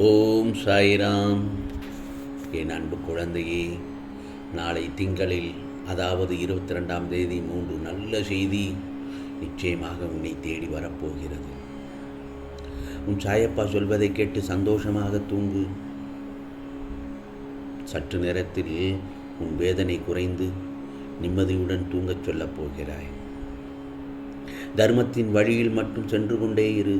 ஓம் சாய்ராம். என் அன்பு குழந்தையே, நாளை திங்களில், அதாவது 22ஆம் தேதி 3 நல்ல செய்தி நிச்சயமாக உன்னை தேடி வரப்போகிறது. உன் சாயப்பா சொல்வதை கேட்டு சந்தோஷமாக தூங்கு. சற்று நேரத்தில் உன் வேதனை குறைந்து நிம்மதியுடன் தூங்கச் சொல்லப் போகிறாய். தர்மத்தின் வழியில் மட்டும் சென்று கொண்டே இரு.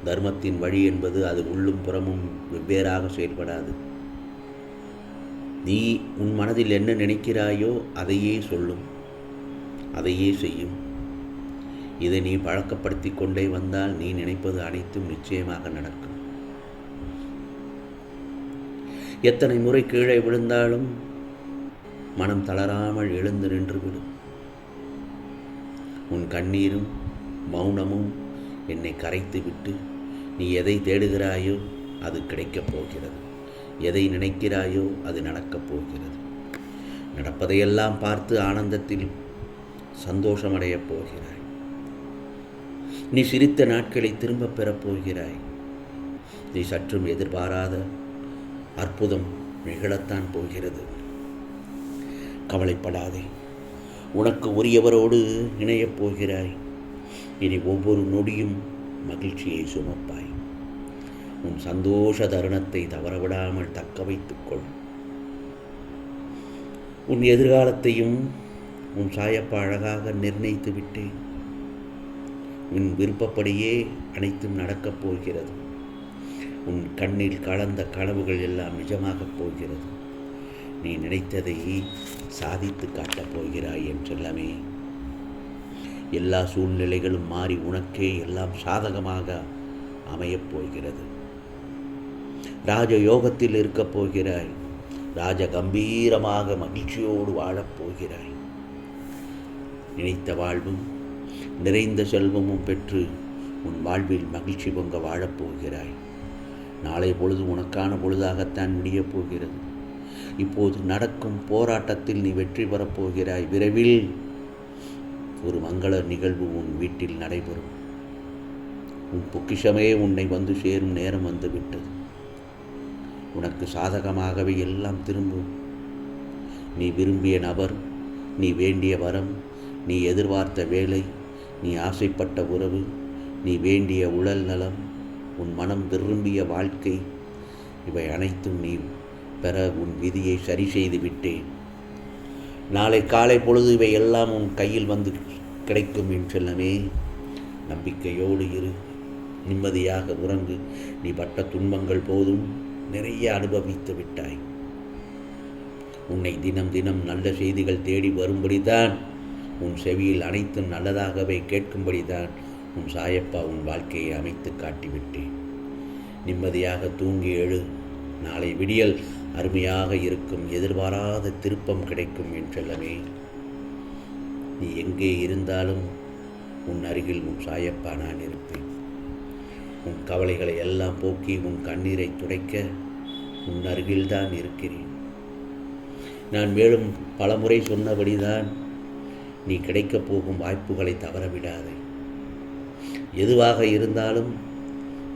தர்மத்தின் வழி என்பது அது உள்ளும் புறமும் வெவ்வேறாக செயல்படாது. நீ உன் மனதில் என்ன நினைக்கிறாயோ அதையே சொல்லும், அதையே செய்யும். இதை நீ பழக்கப்படுத்தி கொண்டே வந்தால் நீ நினைப்பது அனைத்தும் நிச்சயமாக நடக்கும். எத்தனை முறை கீழே விழுந்தாலும் மனம் தளராமல் எழுந்து நின்றுவிடும். உன் கண்ணீரும் மௌனமும் என்னை கரைத்து விட்டு நீ எதை தேடுகிறாயோ அது கிடைக்கப் போகிறது. எதை நினைக்கிறாயோ அது நடக்கப் போகிறது. நடப்பதையெல்லாம் பார்த்து ஆனந்தத்தில் சந்தோஷமடையப் போகிறாய். நீ சிரித்த நாட்களை திரும்பப் பெறப் போகிறாய். நீ சற்றும் எதிர்பாராத அற்புதம் நிகழத்தான் போகிறது. கவலைப்படாதே, உனக்கு உரியவரோடு இணையப் போகிறாய். இனி ஒவ்வொரு நொடியும் மகிழ்ச்சியை சுமப்பாய். உன் சந்தோஷ தருணத்தை தவறவிடாமல் தக்க வைத்துக்கொள். உன் எதிர்காலத்தையும் உன் சாயப்பா அழகாக நிர்ணயித்து விட்டேன். உன் விருப்பப்படியே அனைத்தும் நடக்கப் போகிறது. உன் கண்ணில் கலந்த கனவுகள் எல்லாம் நிஜமாகப் போகிறது. நீ நினைத்ததை சாதித்து காட்டப் போகிறாய் என் செல்லமே. எல்லா சூழ்நிலைகளும் மாறி உனக்கே எல்லாம் சாதகமாக அமையப் போகிறது. ராஜ யோகத்தில் இருக்கப் போகிறாய். ராஜ கம்பீரமாக மகிழ்ச்சியோடு வாழப் போகிறாய். நினைத்த வாழ்வும் நிறைந்த செல்வமும் பெற்று உன் வாழ்வில் மகிழ்ச்சி பொங்க வாழப் போகிறாய். நாளை பொழுது உனக்கான பொழுதாகத்தான் முடியப் போகிறது. இப்போது நடக்கும் போராட்டத்தில் நீ வெற்றி பெறப் போகிறாய். விரைவில் ஒரு மங்கள நிகழ்வு உன் வீட்டில் நடைபெறும். உன் பொக்கிஷமே உன்னை வந்து சேரும் நேரம் வந்துவிட்டது. உனக்கு சாதகமாகவே எல்லாம் திரும்பும். நீ விரும்பிய நபர், நீ வேண்டிய வரம், நீ எதிர்பார்த்த வேலை, நீ ஆசைப்பட்ட உறவு, நீ வேண்டிய உடல் நலம், உன் மனம் விரும்பிய வாழ்க்கை, இவை அனைத்தும் நீ பெற உன் விதியை சரி செய்து விட்டேன். நாளை காலை பொழுது இவை எல்லாம் உன் கையில் வந்து கிடைக்கும் என் செல்லமே. நம்பிக்கையோடு இரு, நிம்மதியாக உறங்கு. நீ பட்ட துன்பங்கள் போதும், நிறைய அனுபவித்து விட்டாய். உன்னை தினம் தினம் நல்ல செய்திகள் தேடி வரும்படிதான், உன் செவியில் அனைத்தும் நல்லதாகவே கேட்கும்படிதான் உன் சாயப்பா உன் வாழ்க்கையை அமைத்து காட்டிவிட்டேன். நிம்மதியாக தூங்கி எழு. நாளை விடியல் அருமையாக இருக்கும். எதிர்பாராத திருப்பம் கிடைக்கும் என் செல்லமே. நீ எங்கே இருந்தாலும் உன் அருகில் உன் சாயப்பா நான் இருப்பேன். உன் கவலைகளை எல்லாம் போக்கி உன் கண்ணீரை துடைக்க உன் அருகில்தான் இருக்கிறேன். நான் மேலும் பலமுறை சொன்னபடிதான் நீ கிடைக்கப் போகும் வாய்ப்புகளை தவறவிடாதே. எதுவாக இருந்தாலும்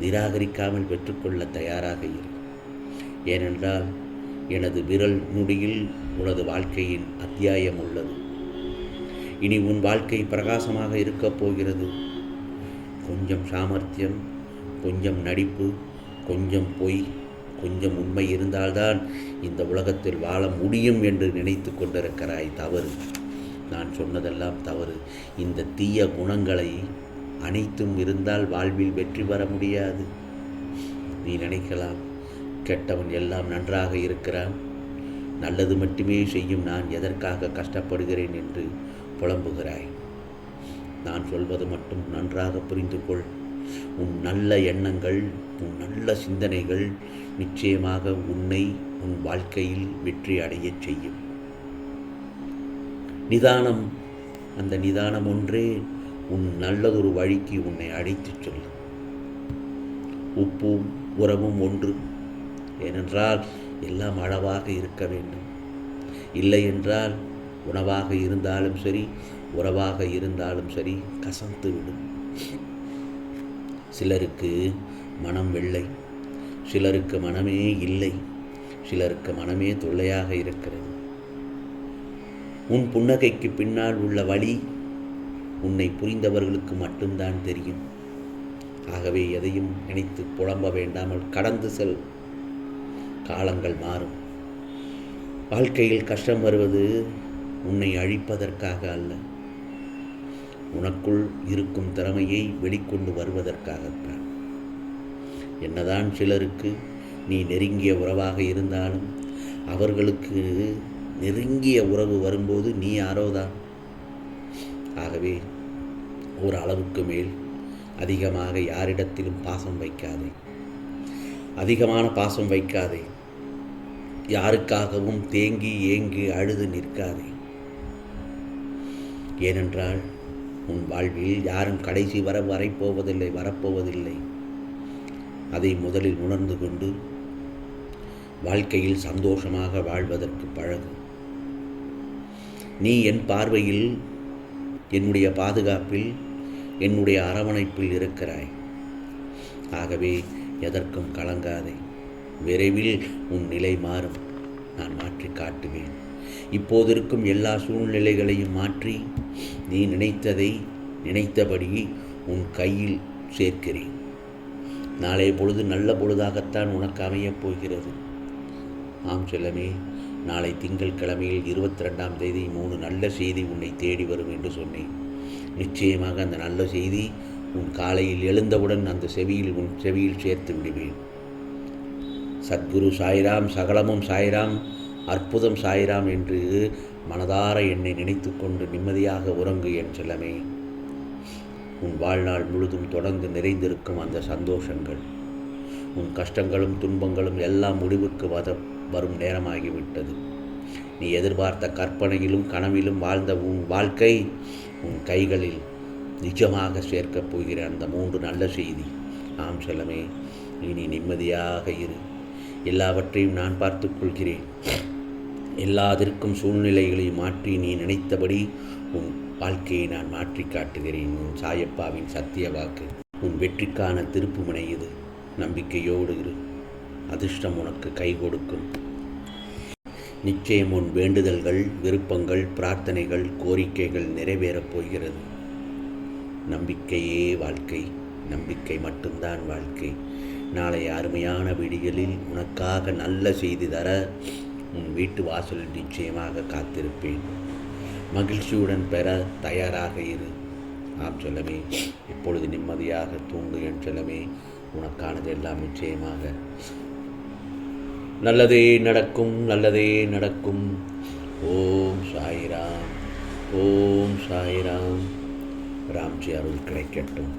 நிராகரிக்காமல் பெற்றுக்கொள்ள தயாராக இரு. ஏனென்றால் எனது விரல் நுடியில் உனது வாழ்க்கையின் அத்தியாயம் உள்ளது. இனி உன் வாழ்க்கை பிரகாசமாக இருக்கப் போகிறது. கொஞ்சம் சாமர்த்தியம், கொஞ்சம் நடிப்பு, கொஞ்சம் பொய், கொஞ்சம் உண்மை இருந்தால்தான் இந்த உலகத்தில் வாழ முடியும் என்று நினைத்து கொண்டிருக்கிறாய். தவறு. நான் சொன்னதெல்லாம் தவறு. இந்த தீய குணங்களை அனைத்தும் இருந்தால் வாழ்வில் வெற்றி பெற முடியாது. நீ நினைக்கலாம், கெட்டவன் எல்லாம் நன்றாக இருக்கிறான், நல்லது மட்டுமே செய்யும் நான் எதற்காக கஷ்டப்படுகிறேன் என்று புலம்புகிறாய். நான் சொல்வது மட்டும் நன்றாக புரிந்து கொள். உன் நல்ல எண்ணங்கள், உன் நல்ல சிந்தனைகள் நிச்சயமாக உன்னை உன் வாழ்க்கையில் வெற்றி அடையச் செய்யும். நிதானம், அந்த நிதானம் ஒன்றே உன் நல்லதொரு வழிக்கு உன்னை அழைத்துச் செல்லும். உப்பும் உரமும் ஒன்று. ஏனென்றால் எல்லாம் அளவாக இருக்க வேண்டும். இல்லை என்றால் உணவாக இருந்தாலும் சரி, உறவாக இருந்தாலும் சரி கசந்து விடும். சிலருக்கு மனம் வெள்ளை, சிலருக்கு மனமே இல்லை, சிலருக்கு மனமே தொல்லையாக இருக்கிறது. உன் புன்னகைக்கு பின்னால் உள்ள வழி உன்னை புரிந்தவர்களுக்கு மட்டும்தான் தெரியும். ஆகவே எதையும் நினைத்து புலம்ப வேண்டாமல் கடந்து செல். காலங்கள் மாறும். வாழ்க்கையில் கஷ்டம் வருவது உன்னை அழிப்பதற்காக அல்ல, உனக்குள் இருக்கும் திறமையை வெளிக்கொண்டு வருவதற்காகத்தான். என்னதான் சிலருக்கு நீ நெருங்கிய உறவாக இருந்தாலும் அவர்களுக்கு நெருங்கிய உறவு வரும்போது நீ யாரோதான். ஆகவே ஒரு அளவுக்கு மேல் அதிகமாக யாரிடத்திலும் பாசம் வைக்காதே, அதிகமான பாசம் வைக்காதே. யாருக்காகவும் தேங்கி ஏங்கி அழுது நிற்காதே. ஏனென்றால் உன் வாழ்வில் யாரும் கடைசி வரப்போவதில்லை. அதை முதலில் உணர்ந்து கொண்டு வாழ்க்கையில் சந்தோஷமாக வாழ்வதற்கு பழகு. நீ என் பார்வையில், என்னுடைய பாதுகாப்பில், என்னுடைய அரவணைப்பில் இருக்கிறாய். ஆகவே எதற்கும் கலங்காதே. விரைவில் உன் நிலை மாறும். நான் மாற்றி காட்டுவேன். இப்போதிருக்கும் எல்லா சூழ்நிலைகளையும் மாற்றி நீ நினைத்தபடி உன் கையில் சேர்க்கிறேன். நாளைய பொழுது நல்ல பொழுதாகத்தான் உனக்கு அமையப் போகிறது. ஆம் செல்லமே, நாளை திங்கட்கிழமையில் 22ஆம் தேதி 3 நல்ல செய்தி உன்னை தேடி வரும் என்று சொன்னேன். நிச்சயமாக அந்த நல்ல செய்தி உன் காலையில் எழுந்தவுடன் அந்த உன் செவியில் சேர்த்து விடுவேன். சத்குரு சாய்ராம், சகலமும் சாய்ராம், அற்புதம் சாய்ராம் என்று மனதார என்னை நினைத்து கொண்டு நிம்மதியாக உறங்கு என் செல்லமே. உன் வாழ்நாள் முழுதும் தொடர்ந்து நிறைந்திருக்கும் அந்த சந்தோஷங்கள், உன் கஷ்டங்களும் துன்பங்களும் எல்லாம் முடிவுக்கு வரும் நேரமாகிவிட்டது. நீ எதிர்பார்த்த கற்பனையிலும் கனவிலும் வாழ்ந்த உன் வாழ்க்கை உன் கைகளில் நிஜமாக சேர்க்கப் போகிற அந்த 3 நல்ல செய்தி. ஆம் செல்லமே, இனி நிம்மதியாக இரு. எல்லாவற்றையும் நான் பார்த்துக் கொள்கிறேன். எல்லாத்திற்கும் சூழ்நிலைகளையும் மாற்றி நீ நினைத்தபடி உன் வாழ்க்கையை நான் மாற்றி காட்டுகிறேன். உன் சாயப்பாவின் சத்திய வாக்கு. உன் வெற்றிக்கான திருப்புமுனை இது. நம்பிக்கையோடு இரு. அதிர்ஷ்டம் உனக்கு கை கொடுக்கும். நிச்சயம் உன் வேண்டுதல்கள், விருப்பங்கள், பிரார்த்தனைகள், கோரிக்கைகள் நிறைவேறப் போகிறது. நம்பிக்கையே வாழ்க்கை. நம்பிக்கை மட்டும்தான் வாழ்க்கை. நாளை அருமையான விடியலில் உனக்காக நல்ல செய்தி தர உன் வீட்டு வாசலில் நிச்சயமாக காத்திருப்பேன். மகிழ்ச்சியுடன் பெற தயாராக இரு. ஆம் செல்லமே, இப்பொழுது நிம்மதியாக தூங்கு என் செல்லமே. உனக்கானதெல்லாம் நிச்சயமாக நல்லதே நடக்கும், நல்லதே நடக்கும். ஓம் சாய்ராம், ஓம் சாய்ராம். ராம்ஜி அருள் கிடைக்கட்டும்.